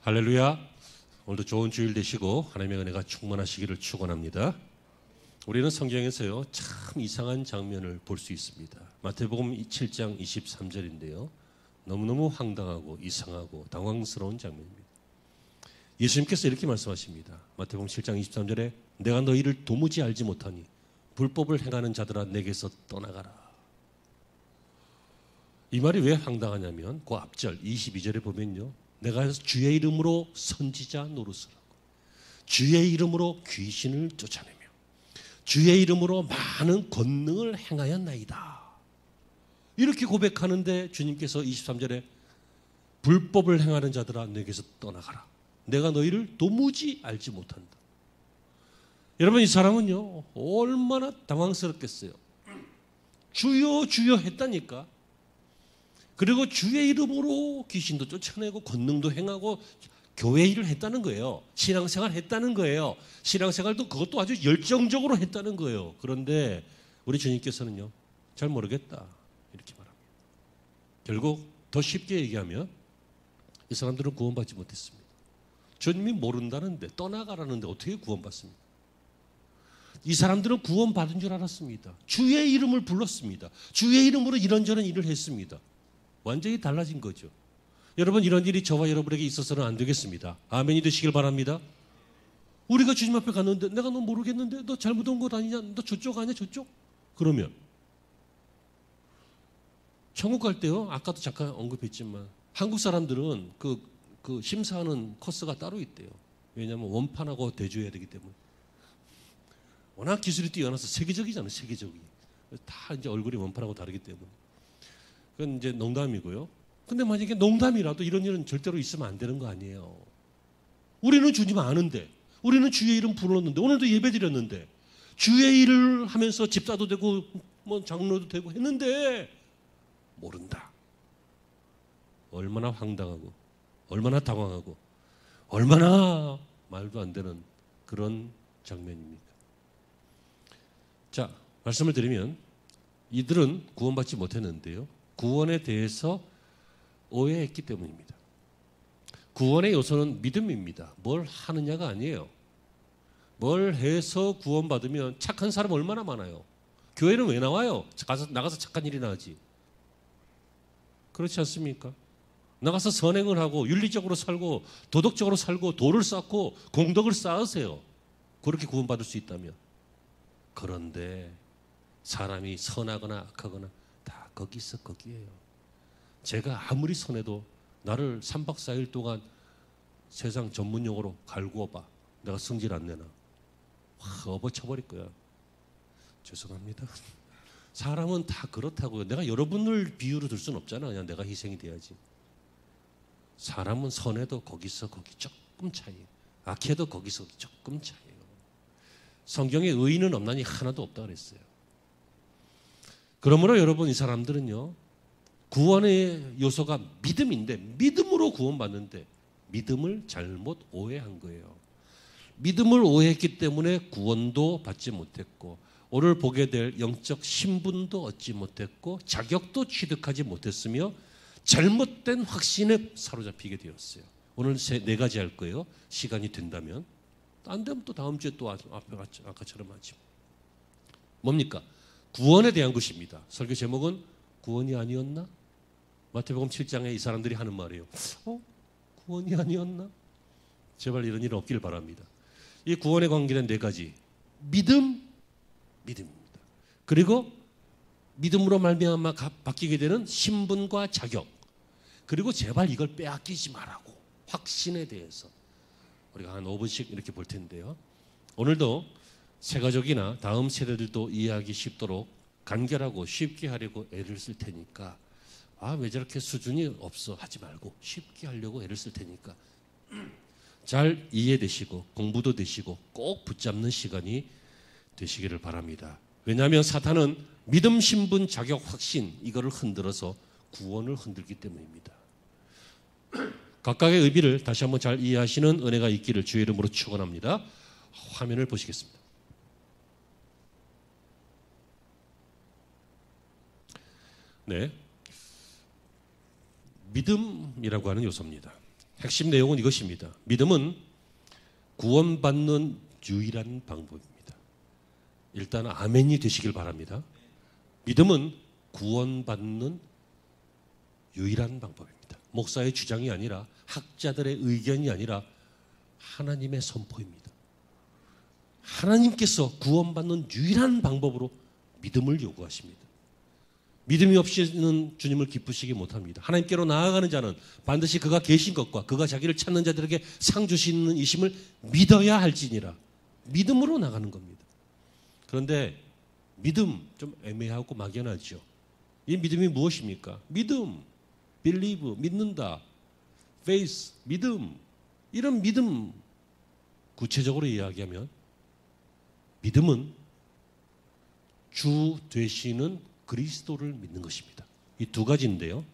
할렐루야. 오늘도 좋은 주일 되시고 하나님의 은혜가 충만하시기를 축원합니다. 우리는 성경에서요 참 이상한 장면을 볼 수 있습니다. 마태복음 7장 23절인데요. 너무너무 황당하고 이상하고 당황스러운 장면입니다. 예수님께서 이렇게 말씀하십니다. 마태복음 7장 23절에 내가 너희를 도무지 알지 못하니 불법을 행하는 자들아 내게서 떠나가라. 이 말이 왜 황당하냐면 그 앞절 22절에 보면요. 내가 주의 이름으로 선지자 노릇하라고, 주의 이름으로 귀신을 쫓아내며 주의 이름으로 많은 권능을 행하였나이다. 이렇게 고백하는데 주님께서 23절에 불법을 행하는 자들아 내게서 떠나가라. 내가 너희를 도무지 알지 못한다. 여러분, 이 사람은요 얼마나 당황스럽겠어요. 주여 주여 했다니까. 그리고 주의 이름으로 귀신도 쫓아내고 권능도 행하고 교회 일을 했다는 거예요. 신앙생활 했다는 거예요. 신앙생활도 그것도 아주 열정적으로 했다는 거예요. 그런데 우리 주님께서는요 잘 모르겠다 이렇게 말합니다. 결국 더 쉽게 얘기하면 이 사람들은 구원받지 못했습니다. 주님이 모른다는데, 떠나가라는데 어떻게 구원받습니까? 이 사람들은 구원받은 줄 알았습니다. 주의 이름을 불렀습니다. 주의 이름으로 이런저런 일을 했습니다. 완전히 달라진 거죠. 여러분, 이런 일이 저와 여러분에게 있어서는 안 되겠습니다. 아멘이 되시길 바랍니다. 우리가 주님 앞에 갔는데 내가 너 모르겠는데 너 잘못 온 것 아니냐? 너 저쪽 아니야? 저쪽? 그러면 천국 갈 때요, 아까도 잠깐 언급했지만 한국 사람들은 그 심사하는 코스가 따로 있대요. 왜냐하면 원판하고 대조해야 되기 때문에. 워낙 기술이 뛰어나서 세계적이잖아요. 세계적이. 다 이제 얼굴이 원판하고 다르기 때문에. 그건 이제 농담이고요. 근데 만약에 농담이라도 이런 일은 절대로 있으면 안 되는 거 아니에요. 우리는 주님 아는데, 우리는 주의 이름 불렀는데, 오늘도 예배 드렸는데, 주의 일을 하면서 집사도 되고 뭐 장로도 되고 했는데 모른다. 얼마나 황당하고 얼마나 당황하고 얼마나 말도 안 되는 그런 장면입니까? 자, 말씀을 드리면 이들은 구원받지 못했는데요, 구원에 대해서 오해했기 때문입니다. 구원의 요소는 믿음입니다. 뭘 하느냐가 아니에요. 뭘 해서 구원받으면 착한 사람 얼마나 많아요. 교회는 왜 나와요? 나가서 착한 일이나 하지. 그렇지 않습니까? 나가서 선행을 하고 윤리적으로 살고 도덕적으로 살고 도를 쌓고 공덕을 쌓으세요. 그렇게 구원받을 수 있다면. 그런데 사람이 선하거나 악하거나 다 거기서 거기에요. 제가 아무리 선해도 나를 3박 4일 동안 세상 전문용어로 갈구어봐. 내가 성질 안 내나. 업어쳐버릴 거야. 죄송합니다. 사람은 다 그렇다고요. 내가 여러분을 비유로 들 수는 없잖아. 그냥 내가 희생이 돼야지. 사람은 선해도 거기서 거기 조금 차이에요. 악해도 거기서 거기 조금 차이에요. 성경에 의인은 없나니 하나도 없다 그랬어요. 그러므로 여러분, 이 사람들은요 구원의 요소가 믿음인데, 믿음으로 구원받는데 믿음을 잘못 오해한 거예요. 믿음을 오해했기 때문에 구원도 받지 못했고 오늘 보게 될 영적 신분도 얻지 못했고 자격도 취득하지 못했으며 잘못된 확신에 사로잡히게 되었어요. 오늘 네 가지 할 거예요. 시간이 된다면. 안 되면 또 다음 주에 또 아까처럼 하지. 뭡니까? 구원에 대한 것입니다. 설교 제목은 구원이 아니었나? 마태복음 7장에 이 사람들이 하는 말이에요. 구원이 아니었나? 제발 이런 일 없길 바랍니다. 이 구원에 관계된 네 가지. 믿음입니다. 그리고 믿음으로 말미암아 바뀌게 되는 신분과 자격. 그리고 제발 이걸 빼앗기지 말라고. 확신에 대해서 우리가 한 5분씩 이렇게 볼 텐데요. 오늘도 새가족이나 다음 세대들도 이해하기 쉽도록 간결하고 쉽게 하려고 애를 쓸 테니까, 왜 저렇게 수준이 없어 하지 말고 쉽게 하려고 애를 쓸 테니까 잘 이해되시고 공부도 되시고 꼭 붙잡는 시간이 되시기를 바랍니다. 왜냐하면 사탄은 믿음, 신분, 자격, 확신 이거를 흔들어서 구원을 흔들기 때문입니다. 각각의 의미를 다시 한번 잘 이해하시는 은혜가 있기를 주의 이름으로 축원합니다. 화면을 보시겠습니다. 네, 믿음이라고 하는 요소입니다. 핵심 내용은 이것입니다. 믿음은 구원받는 유일한 방법입니다. 일단 아멘이 되시길 바랍니다. 믿음은 구원받는 유일한 방법입니다. 목사의 주장이 아니라 학자들의 의견이 아니라 하나님의 선포입니다. 하나님께서 구원받는 유일한 방법으로 믿음을 요구하십니다. 믿음이 없이는 주님을 기쁘시게 못합니다. 하나님께로 나아가는 자는 반드시 그가 계신 것과 그가 자기를 찾는 자들에게 상 주시는 이심을 믿어야 할지니라. 믿음으로 나가는 겁니다. 그런데 믿음 좀 애매하고 막연하죠. 이 믿음이 무엇입니까? 믿음, believe, 믿는다, faith, 믿음. 이런 믿음 구체적으로 이야기하면 믿음은 주 되시는 그리스도를 믿는 것입니다. 이 두 가지인데요.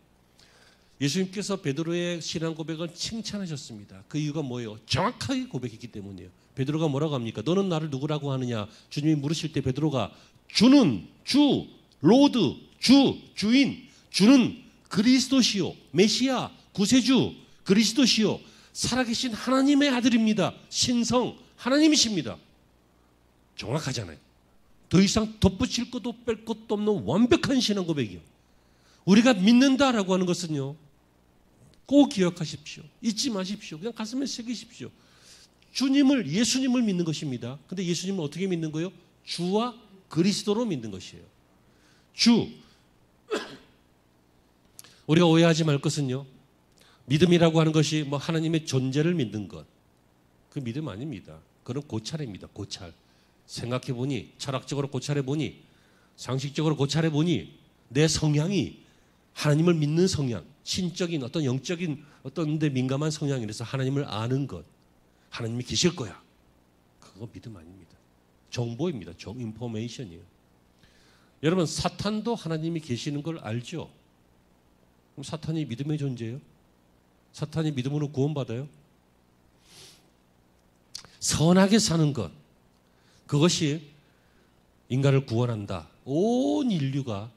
예수님께서 베드로의 신앙 고백을 칭찬하셨습니다. 그 이유가 뭐예요? 정확하게 고백했기 때문이에요. 베드로가 뭐라고 합니까? 너는 나를 누구라고 하느냐? 주님이 물으실 때 베드로가 주는 주, 로드, 주인, 주는 그리스도시요, 메시아, 구세주, 그리스도시요, 살아계신 하나님의 아들입니다. 신성, 하나님이십니다. 정확하잖아요. 더 이상 덧붙일 것도 뺄 것도 없는 완벽한 신앙 고백이요. 우리가 믿는다라고 하는 것은요, 꼭 기억하십시오. 잊지 마십시오. 그냥 가슴에 새기십시오. 주님을, 예수님을 믿는 것입니다. 근데 예수님을 어떻게 믿는 거예요? 주와 그리스도로 믿는 것이에요. 주. 우리가 오해하지 말 것은요, 믿음이라고 하는 것이 뭐 하나님의 존재를 믿는 것, 그 믿음 아닙니다. 그건 고찰입니다. 고찰. 생각해보니, 철학적으로 고찰해보니, 상식적으로 고찰해보니 내 성향이 하나님을 믿는 성향, 신적인 어떤 영적인 어떤 데 민감한 성향이라서 하나님을 아는 것, 하나님이 계실 거야. 그거 믿음 아닙니다. 정보입니다. 인포메이션이에요. 여러분, 사탄도 하나님이 계시는 걸 알죠? 그럼 사탄이 믿음의 존재예요? 사탄이 믿음으로 구원받아요? 선하게 사는 것, 그것이 인간을 구원한다. 온 인류가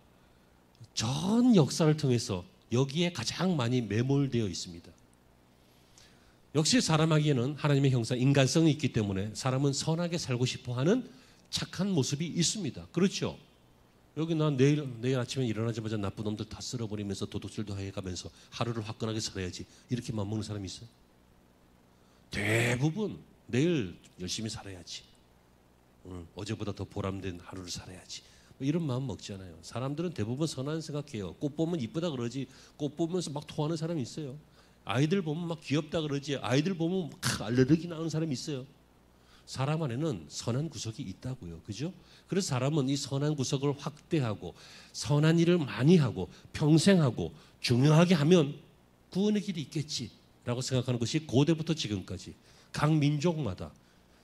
전 역사를 통해서 여기에 가장 많이 매몰되어 있습니다. 역시 사람에게는 하나님의 형사, 인간성이 있기 때문에 사람은 선하게 살고 싶어하는 착한 모습이 있습니다. 그렇죠? 여기 난 내일 아침에 일어나자마자 나쁜 놈들 다 쓸어버리면서 도둑질도 해가면서 하루를 화끈하게 살아야지, 이렇게 맘먹는 사람이 있어요? 대부분 내일 열심히 살아야지, 어제보다 더 보람된 하루를 살아야지, 뭐 이런 마음 먹잖아요. 사람들은 대부분 선한 생각해요. 꽃 보면 이쁘다 그러지, 꽃 보면서 막 토하는 사람이 있어요. 아이들 보면 막 귀엽다 그러지, 아이들 보면 막 알레르기 나오는 사람이 있어요. 사람 안에는 선한 구석이 있다고요. 그죠? 그래서 사람은 이 선한 구석을 확대하고 선한 일을 많이 하고 평생 하고 중요하게 하면 구원의 길이 있겠지라고 생각하는 것이 고대부터 지금까지 각 민족마다,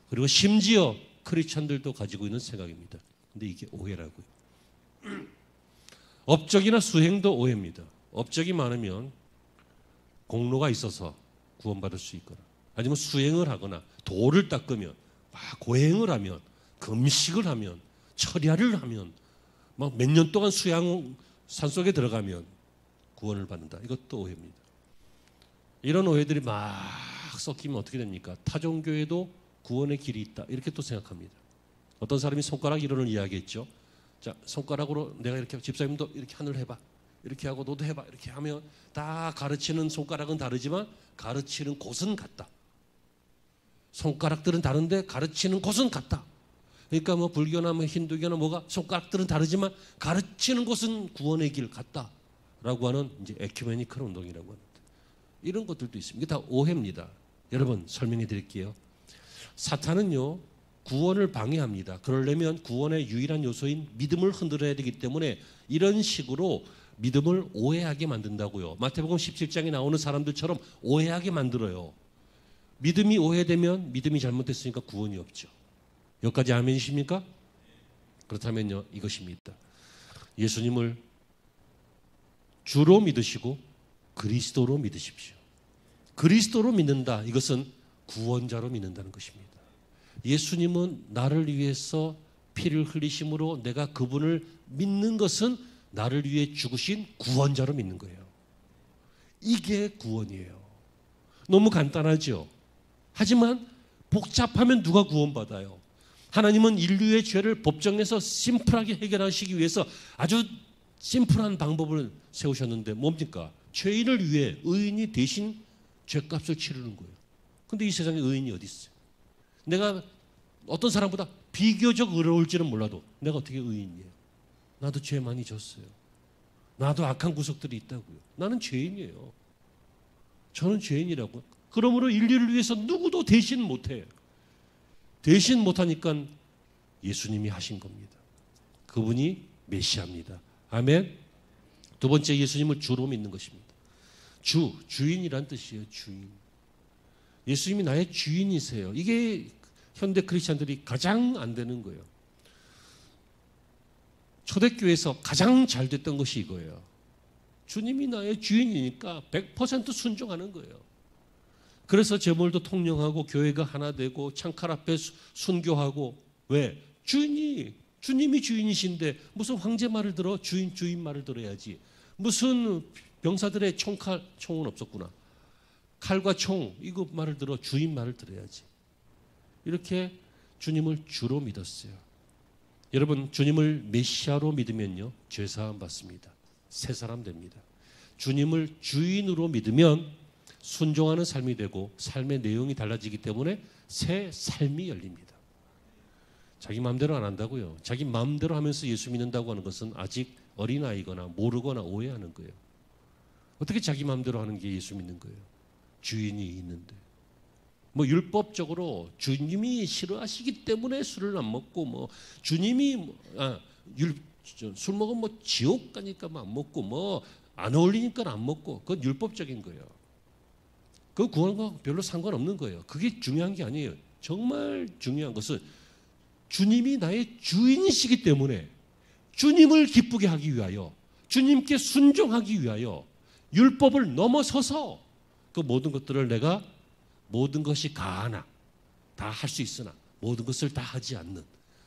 그리고 심지어 크리스천들도 가지고 있는 생각입니다. 근데 이게 오해라고요. 업적이나 수행도 오해입니다. 업적이 많으면 공로가 있어서 구원받을 수 있거나, 아니면 수행을 하거나 도를 닦으면, 고행을 하면, 금식을 하면, 철야를 하면, 막 몇 년 동안 수양 산속에 들어가면 구원을 받는다. 이것도 오해입니다. 이런 오해들이 막 섞이면 어떻게 됩니까? 타종교에도 구원의 길이 있다, 이렇게 또 생각합니다. 어떤 사람이 손가락 이론을 이야기했죠. 자, 손가락으로 내가 이렇게, 집사님도 이렇게 하늘 해봐, 이렇게 하고 너도 해봐, 이렇게 하면 다 가르치는 손가락은 다르지만 가르치는 곳은 같다. 손가락들은 다른데 가르치는 곳은 같다. 그러니까 뭐 불교나 뭐 힌두교나 뭐가 손가락들은 다르지만 가르치는 곳은 구원의 길 같다라고 하는 이제 에큐메니컬 운동이라고 합니다. 이런 것들도 있습니다. 이게 다 오해입니다. 여러분, 설명해 드릴게요. 사탄은요, 구원을 방해합니다. 그러려면 구원의 유일한 요소인 믿음을 흔들어야 되기 때문에 이런 식으로 믿음을 오해하게 만든다고요. 마태복음 17장에 나오는 사람들처럼 오해하게 만들어요. 믿음이 오해되면 믿음이 잘못됐으니까 구원이 없죠. 여기까지 아멘이십니까? 그렇다면요, 이것입니다. 예수님을 주로 믿으시고 그리스도로 믿으십시오. 그리스도로 믿는다, 이것은 구원자로 믿는다는 것입니다. 예수님은 나를 위해서 피를 흘리심으로 내가 그분을 믿는 것은 나를 위해 죽으신 구원자로 믿는 거예요. 이게 구원이에요. 너무 간단하죠. 하지만 복잡하면 누가 구원받아요? 하나님은 인류의 죄를 법정에서 심플하게 해결하시기 위해서 아주 심플한 방법을 세우셨는데 뭡니까? 죄인을 위해 의인이 대신 죄값을 치르는 거예요. 근데 이 세상에 의인이 어디 있어요? 내가 어떤 사람보다 비교적 어려울지는 몰라도 내가 어떻게 의인이에요? 나도 죄 많이 졌어요. 나도 악한 구석들이 있다고요. 나는 죄인이에요. 저는 죄인이라고. 그러므로 인류를 위해서 누구도 대신 못해요. 대신 못하니까 예수님이 하신 겁니다. 그분이 메시아입니다. 아멘. 두 번째, 예수님을 주로 믿는 것입니다. 주인이란 뜻이에요. 주인. 예수님이 나의 주인이세요. 이게 현대 크리스찬들이 가장 안 되는 거예요. 초대교회에서 가장 잘 됐던 것이 이거예요. 주님이 나의 주인이니까 100% 순종하는 거예요. 그래서 제물도 통용하고 교회가 하나 되고 창칼 앞에 순교하고. 왜? 주님이 주인이신데 무슨 황제 말을 들어? 주인 말을 들어야지. 무슨 병사들의 총은 없었구나. 칼과 총 이거 말을 들어? 주인 말을 들어야지. 이렇게 주님을 주로 믿었어요. 여러분, 주님을 메시아로 믿으면요, 죄사함 받습니다. 새 사람 됩니다. 주님을 주인으로 믿으면 순종하는 삶이 되고 삶의 내용이 달라지기 때문에 새 삶이 열립니다. 자기 마음대로 안 한다고요. 자기 마음대로 하면서 예수 믿는다고 하는 것은 아직 어린아이거나 모르거나 오해하는 거예요. 어떻게 자기 마음대로 하는 게 예수 믿는 거예요? 주인이 있는데. 뭐 율법적으로 주님이 싫어하시기 때문에 술을 안 먹고, 주님이 술 먹으면 지옥 가니까 안 먹고, 안 어울리니까 안 먹고, 그건 율법적인 거예요. 그 구원과 별로 상관없는 거예요. 그게 중요한 게 아니에요. 정말 중요한 것은 주님이 나의 주인이시기 때문에 주님을 기쁘게 하기 위하여, 주님께 순종하기 위하여 율법을 넘어서서 그 모든 것들을 내가 모든 것이 가하나 다 할 수 있으나 모든 것을 다 하지 않는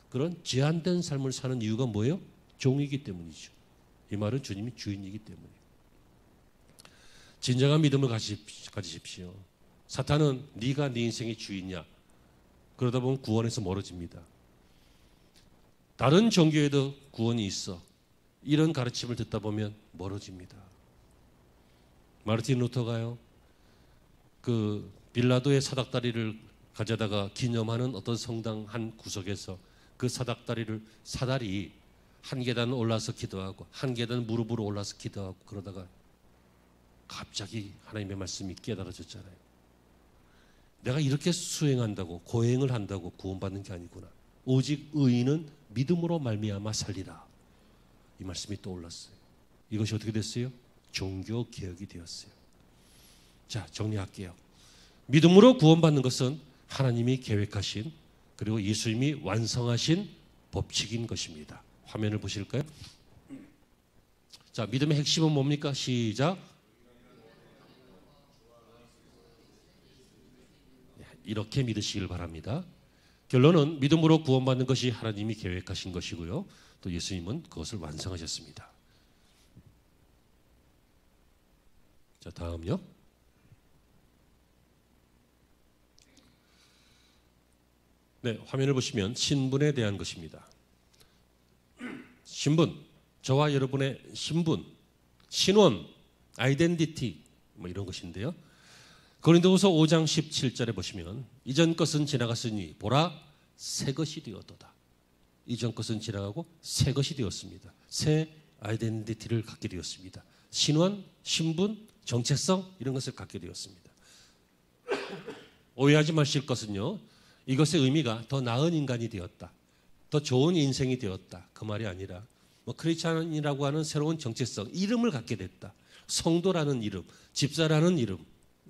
그런 제한된 삶을 사는 이유가 뭐예요? 종이기 때문이죠. 이 말은 주님이 주인이기 때문이에요. 진정한 믿음을 가지십시오. 사탄은 네가 네 인생의 주인이야. 그러다 보면 구원에서 멀어집니다. 다른 종교에도 구원이 있어. 이런 가르침을 듣다 보면 멀어집니다. 마르틴 루터가요, 그 빌라도의 사닥다리를 가져다가 기념하는 어떤 성당 한 구석에서 그 사다리 한 계단 올라서 기도하고 한 계단 무릎으로 올라서 기도하고 그러다가 갑자기 하나님의 말씀이 깨달아졌잖아요. 내가 이렇게 수행한다고 고행을 한다고 구원받는 게 아니구나. 오직 의인은 믿음으로 말미암아 살리라. 이 말씀이 떠올랐어요. 이것이 어떻게 됐어요? 종교 개혁이 되었어요. 자, 정리할게요. 믿음으로 구원받는 것은 하나님이 계획하신 그리고 예수님이 완성하신 법칙인 것입니다. 화면을 보실까요? 자, 믿음의 핵심은 뭡니까? 시작. 이렇게 믿으시길 바랍니다. 결론은 믿음으로 구원받는 것이 하나님이 계획하신 것이고요. 또 예수님은 그것을 완성하셨습니다. 자, 다음요. 네, 화면을 보시면 신분에 대한 것입니다. 신분, 저와 여러분의 신분, 신원, 아이덴티티 이런 것인데요. 고린도후서 5장 17절에 보시면 이전 것은 지나갔으니 보라 새 것이 되었도다. 이전 것은 지나가고 새 것이 되었습니다. 새 아이덴티티를 갖게 되었습니다. 신원, 신분, 정체성 이런 것을 갖게 되었습니다. 오해하지 마실 것은요, 이것의 의미가 더 나은 인간이 되었다, 더 좋은 인생이 되었다, 그 말이 아니라 크리스찬이라고 하는 새로운 정체성, 이름을 갖게 됐다, 성도라는 이름, 집사라는 이름,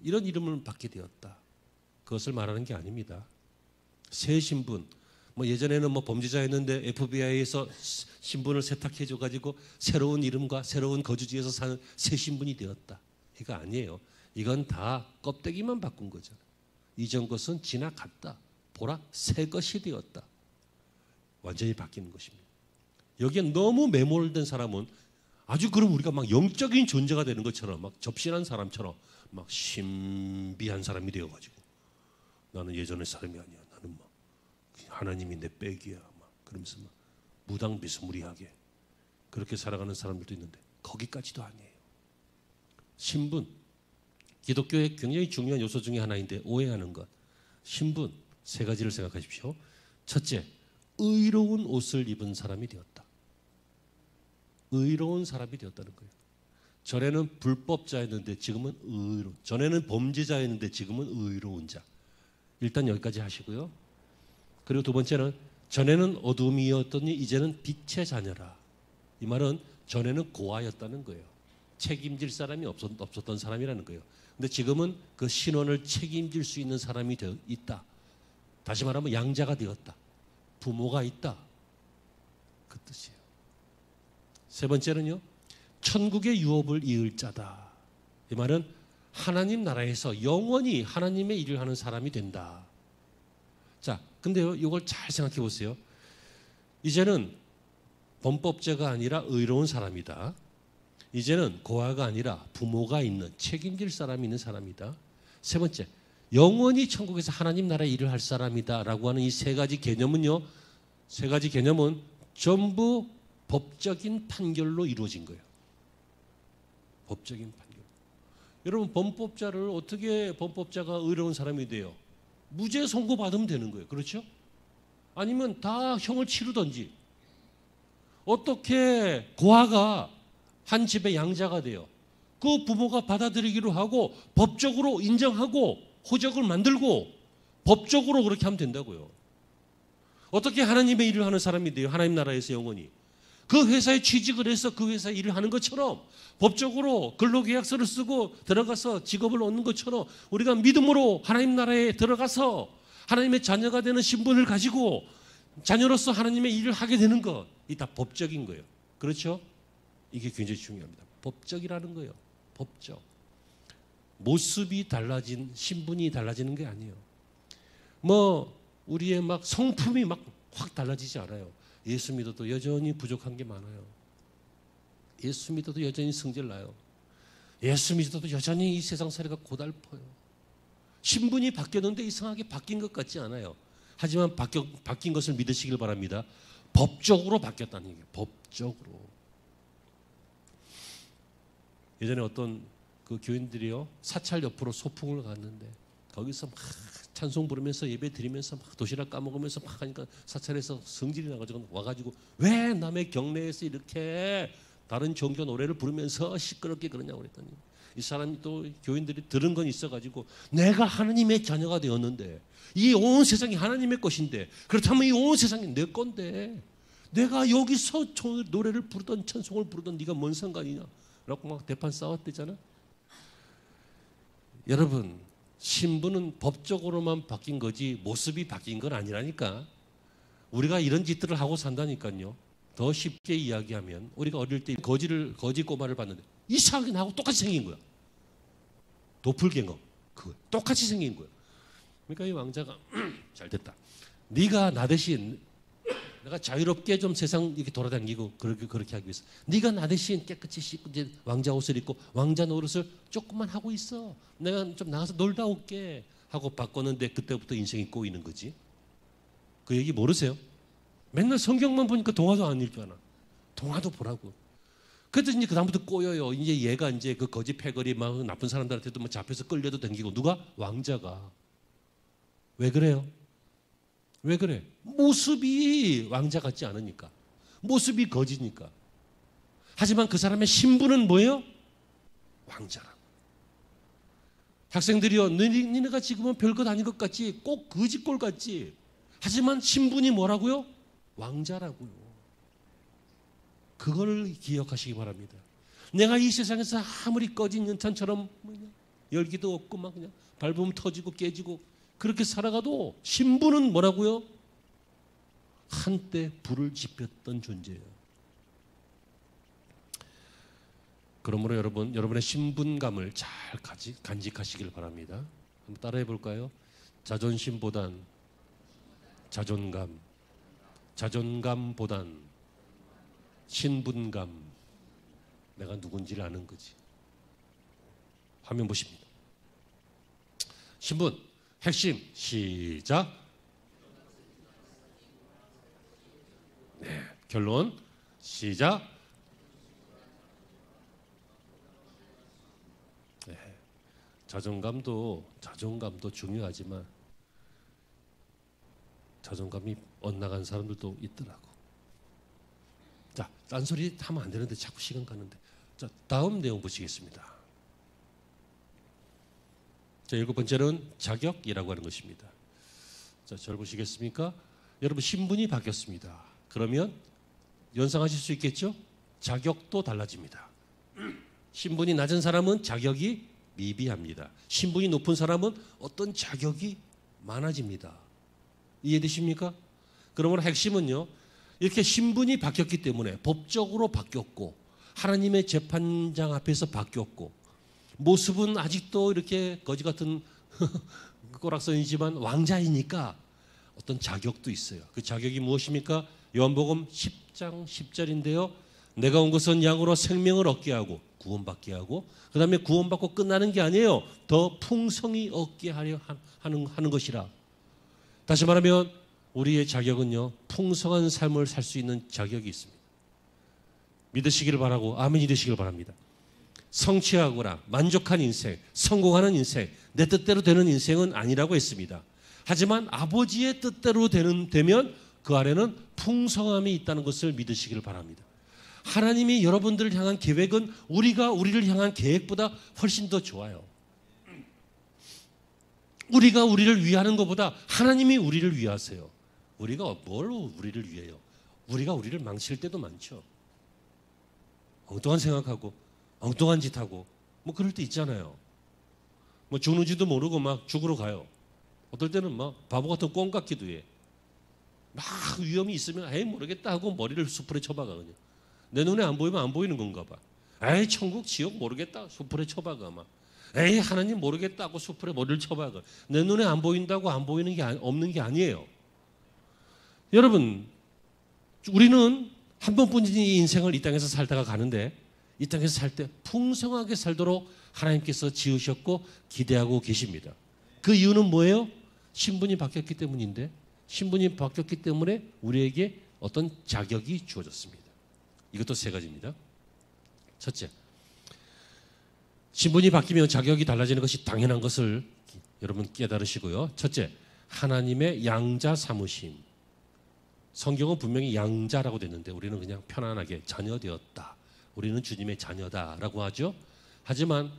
이런 이름을 받게 되었다, 그것을 말하는 게 아닙니다. 새 신분, 예전에는 범죄자였는데 FBI에서 신분을 세탁해줘 가지고 새로운 이름과 새로운 거주지에서 사는 새 신분이 되었다, 이거 아니에요. 이건 다 껍데기만 바꾼 거잖아요. 이전 것은 지나갔다, 보라 새 것이 되었다, 완전히 바뀌는 것입니다. 여기에 너무 매몰된 사람은 아주 그럼 우리가 막 영적인 존재가 되는 것처럼 막 접신한 사람처럼 막 신비한 사람이 되어가지고 나는 예전의 사람이 아니야. 나는 막 하나님이 내 백이야. 막 그러면서 막 무당비스무리하게 그렇게 살아가는 사람들도 있는데 거기까지도 아니에요. 신분, 기독교의 굉장히 중요한 요소 중에 하나인데 오해하는 것. 신분 세 가지를 생각하십시오. 첫째, 의로운 옷을 입은 사람이 되었다. 의로운 사람이 되었다는 거예요. 전에는 불법자였는데 지금은 의로운, 전에는 범죄자였는데 지금은 의로운 자. 일단 여기까지 하시고요. 그리고 두 번째는 전에는 어둠이었더니 이제는 빛의 자녀라. 이 말은 전에는 고아였다는 거예요. 책임질 사람이 없었던 사람이라는 거예요. 근데 지금은 그 신원을 책임질 수 있는 사람이 되어 있다. 다시 말하면 양자가 되었다. 부모가 있다. 그 뜻이에요. 세 번째는요. 천국의 유업을 이을 자다. 이 말은 하나님 나라에서 영원히 하나님의 일을 하는 사람이 된다. 자, 근데요. 이걸 잘 생각해 보세요. 이제는 범법자가 아니라 의로운 사람이다. 이제는 고아가 아니라 부모가 있는 책임질 사람이 있는 사람이다. 세 번째, 영원히 천국에서 하나님 나라의 일을 할 사람이다 라고 하는 이 세 가지 개념은요. 세 가지 개념은 전부 법적인 판결로 이루어진 거예요. 법적인 판결. 여러분 범법자를 어떻게 범법자가 의로운 사람이 돼요? 무죄 선고받으면 되는 거예요. 그렇죠? 아니면 다 형을 치르든지. 어떻게 고아가 한 집의 양자가 돼요? 그 부모가 받아들이기로 하고 법적으로 인정하고 호적을 만들고 법적으로 그렇게 하면 된다고요. 어떻게 하나님의 일을 하는 사람이 돼요? 하나님 나라에서 영원히. 그 회사에 취직을 해서 그 회사에 일을 하는 것처럼 법적으로 근로계약서를 쓰고 들어가서 직업을 얻는 것처럼 우리가 믿음으로 하나님 나라에 들어가서 하나님의 자녀가 되는 신분을 가지고 자녀로서 하나님의 일을 하게 되는 것. 이 다 법적인 거예요. 그렇죠? 이게 굉장히 중요합니다. 법적이라는 거예요. 법적. 모습이 달라진, 신분이 달라지는 게 아니에요. 뭐 우리의 막 성품이 막 확 달라지지 않아요. 예수 믿어도 여전히 부족한 게 많아요. 예수 믿어도 여전히 성질 나요. 예수 믿어도 여전히 이 세상 살이가 고달퍼요. 신분이 바뀌었는데 이상하게 바뀐 것 같지 않아요. 하지만 바뀐 것을 믿으시길 바랍니다. 법적으로 바뀌었다는 얘기예요. 법적으로. 예전에 어떤 그 교인들이요 사찰 옆으로 소풍을 갔는데 거기서 막 찬송 부르면서 예배 드리면서 막 도시락 까먹으면서 막 하니까 사찰에서 성질이 나가지고 와가지고 왜 남의 경내에서 이렇게 다른 종교 노래를 부르면서 시끄럽게 그러냐고 그랬더니 이 사람이 또 교인들이 들은 건 있어가지고 내가 하나님의 자녀가 되었는데 이 온 세상이 하나님의 것인데 그렇다면 이 온 세상이 내 건데 내가 여기서 노래를 부르던 찬송을 부르던 네가 뭔 상관이냐 라고 막 대판 싸웠대잖아. 여러분 신분은 법적으로만 바뀐 거지 모습이 바뀐 건 아니라니까. 우리가 이런 짓들을 하고 산다니까요. 더 쉽게 이야기하면 우리가 어릴 때 거지 꼬마를 봤는데 이상하게 나하고 똑같이 생긴 거야. 도플갱어. 그거 똑같이 생긴 거야. 그러니까 이 왕자가 잘 됐다. 네가 나 대신 내가 자유롭게 좀 세상 이렇게 돌아다니고 그렇게 하기 위해서 네가 나 대신 깨끗이 씻고 이제 왕자 옷을 입고 왕자 노릇을 조금만 하고 있어. 내가 좀 나가서 놀다 올게 하고 바꿨는데 그때부터 인생이 꼬이는 거지. 그 얘기 모르세요? 맨날 성경만 보니까 동화도 안 읽잖아. 동화도 보라고. 그랬더니 이제 그다음부터 꼬여요. 이제 얘가 이제 그 거지 패거리 막 나쁜 사람들한테도 뭐 잡혀서 끌려도 댕기고 누가? 왕자가. 왜 그래요? 왜 그래? 모습이 왕자 같지 않으니까. 모습이 거지니까. 하지만 그 사람의 신분은 뭐예요? 왕자라고. 학생들이요. 너네가 지금은 별것 아닌 것 같지. 꼭 거지꼴 같지. 하지만 신분이 뭐라고요? 왕자라고요. 그걸 기억하시기 바랍니다. 내가 이 세상에서 아무리 꺼진 연탄처럼 열기도 없고 막 그냥 밟으면 터지고 깨지고 그렇게 살아가도 신분은 뭐라고요? 한때 불을 지폈던 존재예요. 그러므로 여러분의 신분감을 잘 간직하시길 바랍니다. 한번 따라해 볼까요? 자존심보단 자존감, 자존감보단 신분감. 내가 누군지를 아는 거지. 화면 보십니다. 신분, 핵심, 시작. 네, 결론, 시작. 네, 자존감도 중요하지만 자존감이 엇나간 사람들도 있더라고. 자, 딴소리 하면 안 되는데 자꾸 시간 가는데. 자, 다음 내용 보시겠습니다. 자, 7번째는 자격이라고 하는 것입니다. 자, 저를 보시겠습니까? 여러분 신분이 바뀌었습니다. 그러면 연상하실 수 있겠죠? 자격도 달라집니다. 신분이 낮은 사람은 자격이 미비합니다. 신분이 높은 사람은 어떤 자격이 많아집니다. 이해되십니까? 그러므로 핵심은요, 이렇게 신분이 바뀌었기 때문에 법적으로 바뀌었고 하나님의 재판장 앞에서 바뀌었고 모습은 아직도 이렇게 거지 같은 꼬락선이지만 왕자이니까 어떤 자격도 있어요. 그 자격이 무엇입니까? 요한복음 10장 10절인데요. 내가 온 것은 양으로 생명을 얻게 하고 구원받게 하고 그 다음에 구원받고 끝나는 게 아니에요. 더 풍성히 얻게 하려 하는 것이라. 다시 말하면 우리의 자격은요, 풍성한 삶을 살 수 있는 자격이 있습니다. 믿으시기를 바라고 아멘이 되시기를 바랍니다. 성취하거나 만족한 인생, 성공하는 인생, 내 뜻대로 되는 인생은 아니라고 했습니다. 하지만 아버지의 뜻대로 되면 그 안에는 풍성함이 있다는 것을 믿으시기를 바랍니다. 하나님이 여러분들을 향한 계획은 우리가 우리를 향한 계획보다 훨씬 더 좋아요. 우리가 우리를 위하는 것보다 하나님이 우리를 위하세요. 우리가 뭘로 우리를 위해요? 우리가 우리를 망칠 때도 많죠. 엉뚱한 생각하고 엉뚱한 짓하고 뭐 그럴 때 있잖아요. 뭐 죽는지도 모르고 막 죽으러 가요. 어떨 때는 막 바보 같은 꽁 같기도 해. 막 위험이 있으면 에이 모르겠다 하고 머리를 수풀에 쳐박아. 그냥 내 눈에 안 보이면 안 보이는 건가 봐. 에이 천국 지옥 모르겠다 수풀에 쳐박아. 막 에이 하나님 모르겠다 하고 수풀에 머리를 쳐박아. 내 눈에 안 보인다고 안 보이는 게 없는 게 아니에요. 여러분, 우리는 한 번뿐인 이 인생을 이 땅에서 살다가 가는데 이 땅에서 살 때 풍성하게 살도록 하나님께서 지으셨고 기대하고 계십니다. 그 이유는 뭐예요? 신분이 바뀌었기 때문인데, 신분이 바뀌었기 때문에 우리에게 어떤 자격이 주어졌습니다. 이것도 세 가지입니다. 첫째, 신분이 바뀌면 자격이 달라지는 것이 당연한 것을 여러분 깨달으시고요. 첫째, 하나님의 양자 삼으심. 성경은 분명히 양자라고 됐는데 우리는 그냥 편안하게 자녀되었다. 우리는 주님의 자녀다라고 하죠. 하지만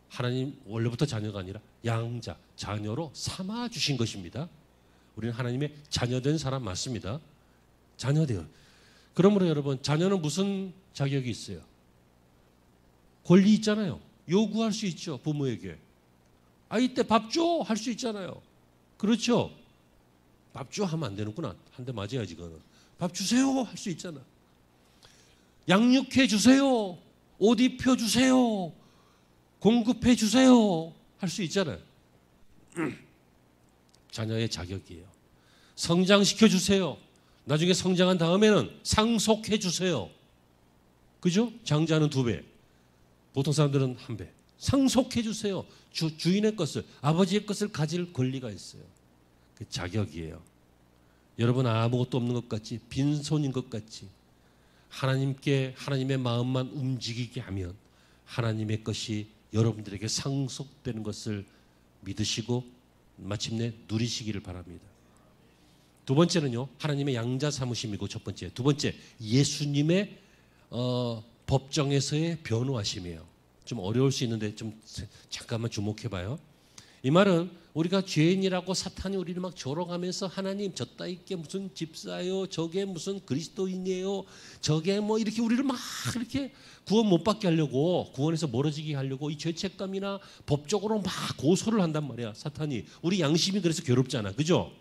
하나님 원래부터 자녀가 아니라 양자, 자녀로 삼아주신 것입니다. 우리는 하나님의 자녀된 사람 맞습니다. 자녀돼요. 그러므로 여러분, 자녀는 무슨 자격이 있어요? 권리 있잖아요. 요구할 수 있죠. 부모에게. 아이 때 밥 줘! 할 수 있잖아요. 그렇죠? 밥 줘! 하면 안 되는구나. 한 대 맞아야지 그거는. 밥 주세요! 할 수 있잖아. 양육해 주세요. 옷 입혀 주세요. 공급해 주세요. 할 수 있잖아요. 자녀의 자격이에요. 성장시켜 주세요. 나중에 성장한 다음에는 상속해 주세요. 그죠? 장자는 2배. 보통 사람들은 1배. 상속해 주세요. 주인의 것을, 아버지의 것을 가질 권리가 있어요. 그 자격이에요. 여러분 아무것도 없는 것 같이, 빈손인 것 같이 하나님의 마음만 움직이게 하면 하나님의 것이 여러분들에게 상속되는 것을 믿으시고 마침내 누리시기를 바랍니다. 두 번째는요, 하나님의 양자 삼으심이고 첫 번째. 두 번째, 예수님의 법정에서의 변호하심이에요. 좀 어려울 수 있는데 좀 잠깐만 주목해 봐요. 이 말은 우리가 죄인이라고 사탄이 우리를 막 조롱하면서 하나님 저 따위께 무슨 집사요, 저게 무슨 그리스도인이에요, 저게 뭐 이렇게 우리를 막 이렇게 구원 못 받게 하려고, 구원에서 멀어지게 하려고 이 죄책감이나 법적으로 막 고소를 한단 말이야. 사탄이. 우리 양심이 그래서 괴롭잖아. 그죠?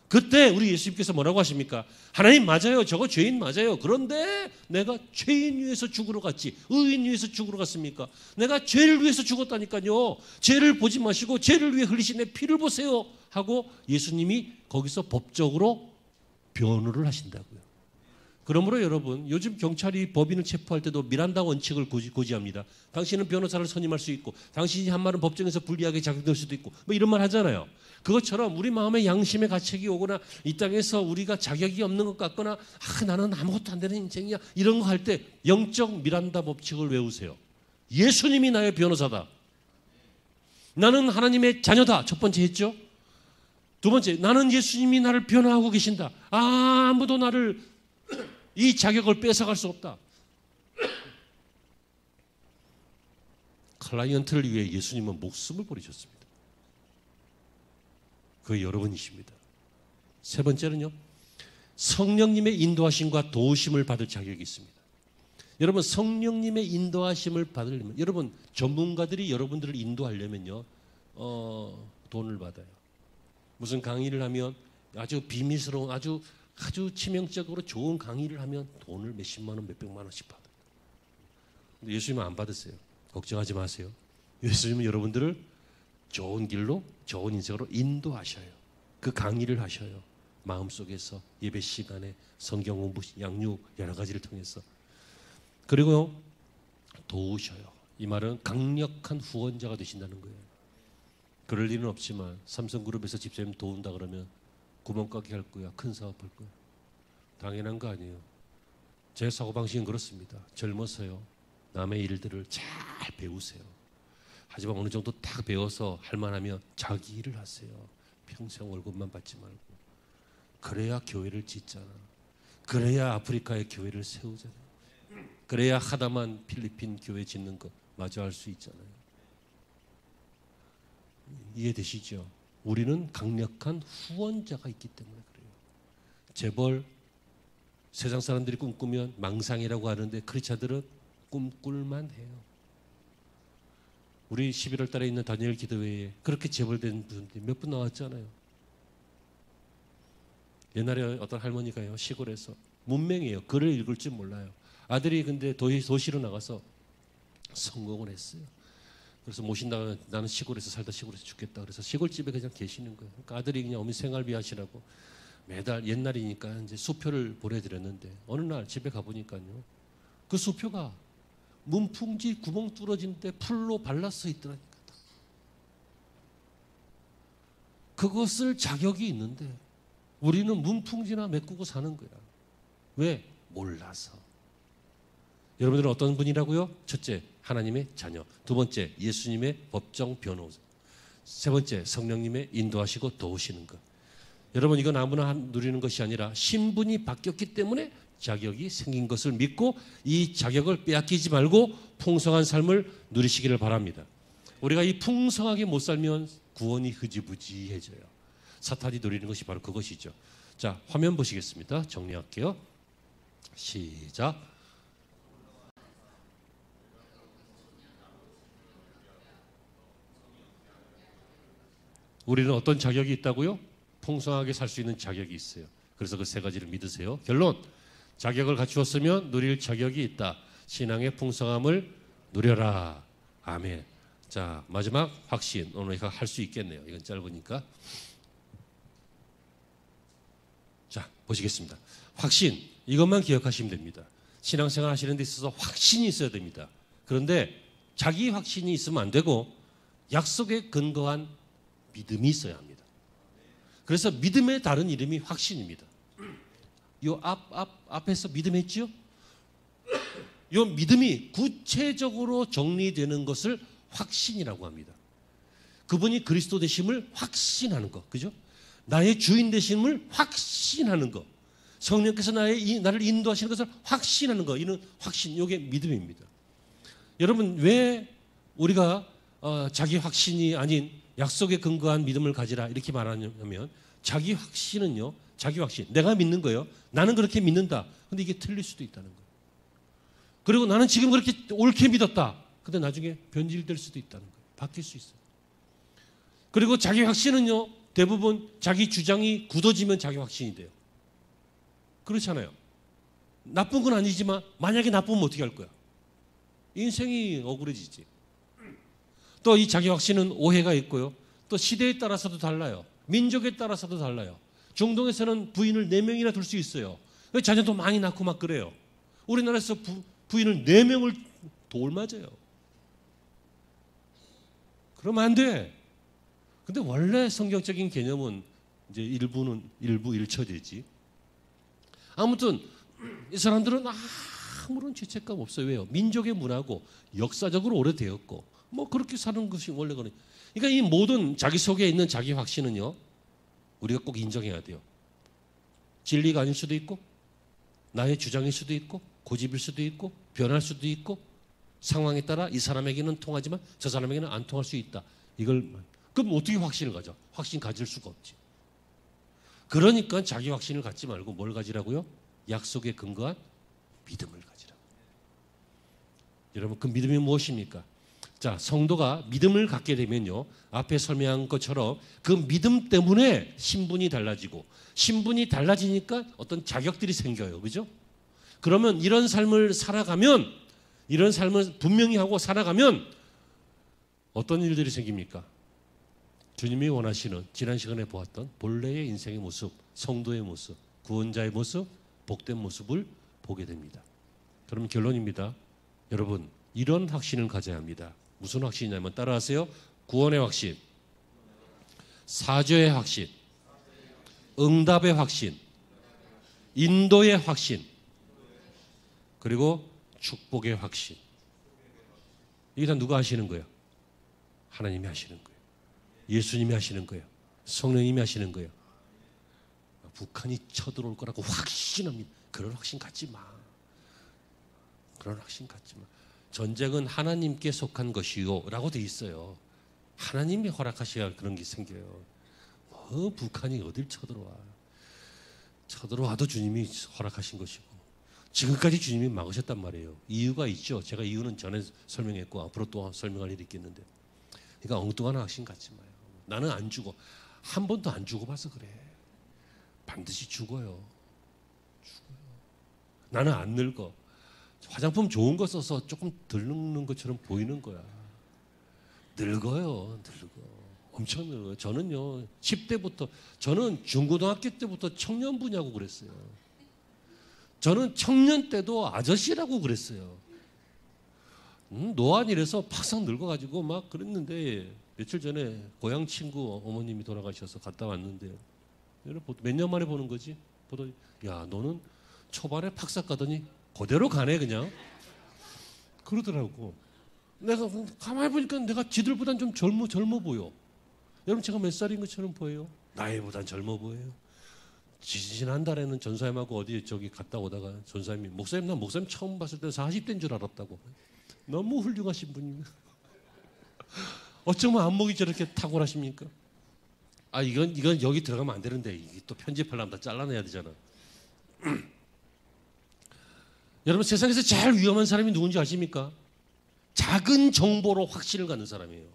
그때 우리 예수님께서 뭐라고 하십니까? 하나님 맞아요. 저거 죄인 맞아요. 그런데 내가 죄인 위해서 죽으러 갔지. 의인 위해서 죽으러 갔습니까? 내가 죄를 위해서 죽었다니까요. 죄를 보지 마시고 죄를 위해 흘리신 내 피를 보세요. 하고 예수님이 거기서 법적으로 변호를 하신다고요. 그러므로 여러분, 요즘 경찰이 법인을 체포할 때도 미란다 원칙을 고지합니다. 당신은 변호사를 선임할 수 있고, 당신이 한 말은 법정에서 불리하게 작용될 수도 있고, 뭐 이런 말 하잖아요. 그것처럼 우리 마음에 양심의 가책이 오거나 이 땅에서 우리가 자격이 없는 것 같거나 나는 아무것도 안 되는 인생이야 이런 거 할 때 영적 미란다 법칙을 외우세요. 예수님이 나의 변호사다. 나는 하나님의 자녀다. 첫 번째 했죠. 두 번째, 나는 예수님이 나를 변호하고 계신다. 아무도 나를 이 자격을 뺏어갈 수 없다. 클라이언트를 위해 예수님은 목숨을 버리셨습니다. 그 여러분이십니다. 세 번째는요, 성령님의 인도하심과 도우심을 받을 자격이 있습니다. 여러분, 성령님의 인도하심을 받으려면, 여러분 전문가들이 여러분들을 인도하려면요, 돈을 받아요. 무슨 강의를 하면 아주 비밀스러운 아주 치명적으로 좋은 강의를 하면 돈을 몇십만 원, 몇백만 원씩 받아요. 근데 예수님은 안 받으세요. 걱정하지 마세요. 예수님은 여러분들을 좋은 길로, 좋은 인생으로 인도하셔요. 그 강의를 하셔요. 마음속에서, 예배 시간에, 성경 공부, 양육 여러 가지를 통해서. 그리고 도우셔요. 이 말은 강력한 후원자가 되신다는 거예요. 그럴 일은 없지만 삼성그룹에서 집사님 도운다 그러면 구멍가게 할 거야, 큰 사업할 거야. 당연한 거 아니에요. 제 사고방식은 그렇습니다. 젊어서요, 남의 일들을 잘 배우세요. 하지만 어느 정도 딱 배워서 할만하면 자기 일을 하세요. 평생 월급만 받지 말고. 그래야 교회를 짓잖아. 그래야 아프리카의 교회를 세우잖아요. 그래야 하다만 필리핀 교회 짓는 거 마저 할 수 있잖아요. 이해되시죠? 우리는 강력한 후원자가 있기 때문에 그래요. 재벌, 세상 사람들이 꿈꾸면 망상이라고 하는데 크리스찬들은 꿈꿀만 해요. 우리 11월 달에 있는 다니엘 기도회에 그렇게 재벌된 분들이 몇 분 나왔잖아요. 옛날에 어떤 할머니가요, 시골에서 문맹이에요. 글을 읽을 줄 몰라요. 아들이 근데 도시로 나가서 성공을 했어요. 그래서 모신다가 나는 시골에서 살다 시골에서 죽겠다. 그래서 시골집에 그냥 계시는 거예요. 그러니까 아들이 그냥 어머니 생활비 하시라고 매달, 옛날이니까 이제 수표를 보내드렸는데 어느 날 집에 가보니까요, 그 수표가 문풍지 구멍 뚫어진데 풀로 발라서 있더라니까. 그것을 자격이 있는데 우리는 문풍지나 메꾸고 사는 거야. 왜? 몰라서. 여러분들은 어떤 분이라고요? 첫째, 하나님의 자녀. 두 번째, 예수님의 법정 변호사. 세 번째, 성령님의 인도하시고 도우시는 것. 여러분, 이건 아무나 누리는 것이 아니라 신분이 바뀌었기 때문에 자격이 생긴 것을 믿고 이 자격을 빼앗기지 말고 풍성한 삶을 누리시기를 바랍니다. 우리가 이 풍성하게 못 살면 구원이 흐지부지해져요. 사탄이 노리는 것이 바로 그것이죠. 자, 화면 보시겠습니다. 정리할게요. 시작. 우리는 어떤 자격이 있다고요? 풍성하게 살 수 있는 자격이 있어요. 그래서 그 세 가지를 믿으세요. 결론, 자격을 갖추었으면 누릴 자격이 있다. 신앙의 풍성함을 누려라. 아멘. 자, 마지막 확신. 오늘 할 수 있겠네요. 이건 짧으니까. 자, 보시겠습니다. 확신, 이것만 기억하시면 됩니다. 신앙생활 하시는 데 있어서 확신이 있어야 됩니다. 그런데 자기 확신이 있으면 안 되고 약속에 근거한 믿음이 있어야 합니다. 그래서 믿음의 다른 이름이 확신입니다. 요 앞에서 믿음 했죠? 요 믿음이 구체적으로 정리되는 것을 확신이라고 합니다. 그분이 그리스도 되심을 확신하는 것, 그죠? 나의 주인 되심을 확신하는 것, 성령께서 나를 인도하시는 것을 확신하는 것, 이는 확신, 이게 믿음입니다. 여러분, 왜 우리가 자기 확신이 아닌 약속에 근거한 믿음을 가지라 이렇게 말하냐면, 자기 확신은요, 자기 확신, 내가 믿는 거예요. 나는 그렇게 믿는다. 근데 이게 틀릴 수도 있다는 거예요. 그리고 나는 지금 그렇게 옳게 믿었다. 근데 나중에 변질될 수도 있다는 거예요. 바뀔 수 있어요. 그리고 자기 확신은요, 대부분 자기 주장이 굳어지면 자기 확신이 돼요. 그렇잖아요. 나쁜 건 아니지만 만약에 나쁘면 어떻게 할 거야? 인생이 억울해지지. 또 이 자기 확신은 오해가 있고요. 또 시대에 따라서도 달라요. 민족에 따라서도 달라요. 중동에서는 부인을 4명이나 둘 수 있어요. 자녀도 많이 낳고 막 그래요. 우리나라에서 부인을 4명을 돌맞아요. 그러면 안 돼. 근데 원래 성경적인 개념은 이제 일부 일처되지. 아무튼 이 사람들은 아무런 죄책감 없어요. 왜요? 민족의 문화고 역사적으로 오래되었고 뭐 그렇게 사는 것이 원래 그래. 그러니까 이 모든 자기 속에 있는 자기 확신은요, 우리가 꼭 인정해야 돼요. 진리가 아닐 수도 있고, 나의 주장일 수도 있고, 고집일 수도 있고, 변할 수도 있고, 상황에 따라 이 사람에게는 통하지만 저 사람에게는 안 통할 수 있다. 이걸 그럼 어떻게 확신을 가져? 확신 가질 수가 없지. 그러니까 자기 확신을 갖지 말고 뭘 가지라고요? 약속에 근거한 믿음을 가지라고. 여러분, 그 믿음이 무엇입니까? 자, 성도가 믿음을 갖게 되면요, 앞에 설명한 것처럼 그 믿음 때문에 신분이 달라지고, 신분이 달라지니까 어떤 자격들이 생겨요. 그죠? 그러면 이런 삶을 살아가면, 이런 삶을 분명히 하고 살아가면 어떤 일들이 생깁니까? 주님이 원하시는 지난 시간에 보았던 본래의 인생의 모습, 성도의 모습, 구원자의 모습, 복된 모습을 보게 됩니다. 그럼 결론입니다. 여러분, 이런 확신을 가져야 합니다. 무슨 확신이냐면 따라하세요. 구원의 확신, 사죄의 확신, 응답의 확신, 인도의 확신, 그리고 축복의 확신. 이게 다 누가 하시는 거예요? 하나님이 하시는 거예요. 예수님이 하시는 거예요. 성령님이 하시는 거예요. 북한이 쳐들어올 거라고 확신합니다. 그런 확신 갖지 마. 그런 확신 갖지 마. 전쟁은 하나님께 속한 것이요 라고 돼 있어요. 하나님이 허락하셔야 그런 게 생겨요. 북한이 어딜 쳐들어와. 쳐들어와도 주님이 허락하신 것이고 지금까지 주님이 막으셨단 말이에요. 이유가 있죠. 제가 이유는 전에 설명했고 앞으로 또 설명할 일이 있겠는데, 그러니까 엉뚱한 확신 갖지 마요. 나는 안 죽어. 한 번도 안 죽어봐서 그래. 반드시 죽어요. 나는 안 늙어. 화장품 좋은 거 써서 조금 덜 늙는 것처럼 보이는 거야. 늙어요. 엄청 늙어요. 저는요, 10대부터, 저는 중고등학교 때부터 청년부냐고 그랬어요. 저는 청년 때도 아저씨라고 그랬어요. 노안이라서 팍싹 늙어가지고 막 그랬는데, 며칠 전에 고향 친구 어머님이 돌아가셔서 갔다 왔는데요. 몇 년 만에 보는 거지? 보더니, 야, 너는 초반에 팍싹 가더니 그대로 가네, 그냥. 그러더라고. 내가 가만히 보니까 내가 지들보단 좀 젊어 보여. 여러분, 제가 몇 살인 것처럼 보여요? 나이보단 젊어 보여요. 지난달에는 전사님하고 어디 저기 갔다 오다가 전사님이, 목사님, 난 목사님 처음 봤을 때 40대인 줄 알았다고. 너무 훌륭하신 분이에요. 어쩌면 안목이 저렇게 탁월하십니까? 이건 여기 들어가면 안 되는데, 이게 또 편집하려면 다 잘라내야 되잖아. 여러분, 세상에서 제일 위험한 사람이 누군지 아십니까? 작은 정보로 확신을 갖는 사람이에요.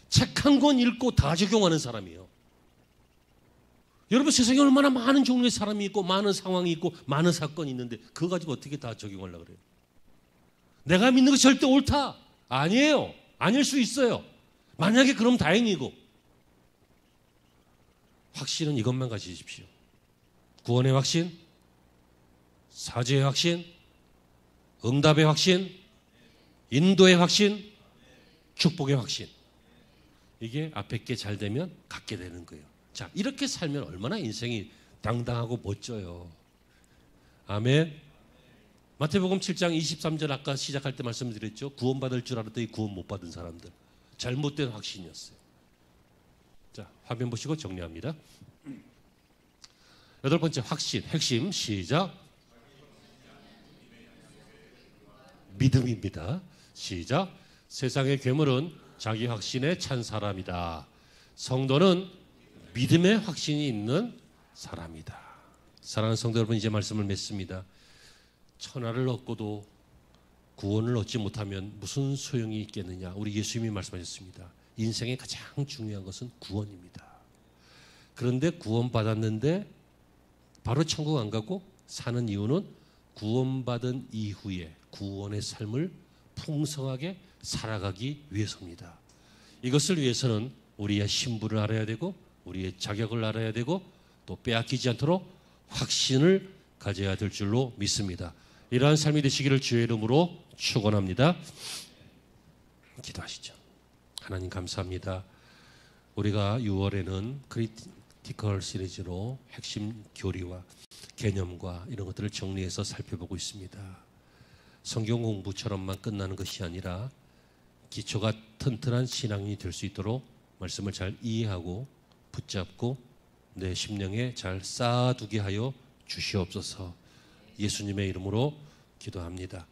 책 한 권 읽고 다 적용하는 사람이에요. 여러분, 세상에 얼마나 많은 종류의 사람이 있고 많은 상황이 있고 많은 사건이 있는데 그거 가지고 어떻게 다 적용하려고 그래요? 내가 믿는 거 절대 옳다. 아니에요. 아닐 수 있어요. 만약에 그럼 다행이고. 확신은 이것만 가지십시오. 구원의 확신, 사죄의 확신, 응답의 확신, 인도의 확신, 축복의 확신. 이게 앞에 게 잘 되면 갖게 되는 거예요. 자, 이렇게 살면 얼마나 인생이 당당하고 멋져요. 아멘. 마태복음 7장 23절 아까 시작할 때 말씀드렸죠. 구원받을 줄 알았더니 구원 못 받은 사람들. 잘못된 확신이었어요. 자, 화면 보시고 정리합니다. 8번째 확신, 핵심, 시작. 믿음입니다. 시작. 세상의 괴물은 자기 확신에 찬 사람이다. 성도는 믿음의 확신이 있는 사람이다. 사랑하는 성도 여러분, 이제 말씀을 맺습니다. 천하를 얻고도 구원을 얻지 못하면 무슨 소용이 있겠느냐. 우리 예수님이 말씀하셨습니다. 인생의 가장 중요한 것은 구원입니다. 그런데 구원받았는데 바로 천국 안 가고 사는 이유는 구원받은 이후에 구원의 삶을 풍성하게 살아가기 위해서입니다. 이것을 위해서는 우리의 신분을 알아야 되고 우리의 자격을 알아야 되고 또 빼앗기지 않도록 확신을 가져야 될 줄로 믿습니다. 이러한 삶이 되시기를 주의 이름으로 축원합니다. 기도하시죠. 하나님 감사합니다. 우리가 6월에는 크리티컬 시리즈로 핵심 교리와 개념과 이런 것들을 정리해서 살펴보고 있습니다. 성경 공부처럼만 끝나는 것이 아니라 기초가 튼튼한 신앙인이 될 수 있도록 말씀을 잘 이해하고 붙잡고 내 심령에 잘 쌓아두게 하여 주시옵소서. 예수님의 이름으로 기도합니다.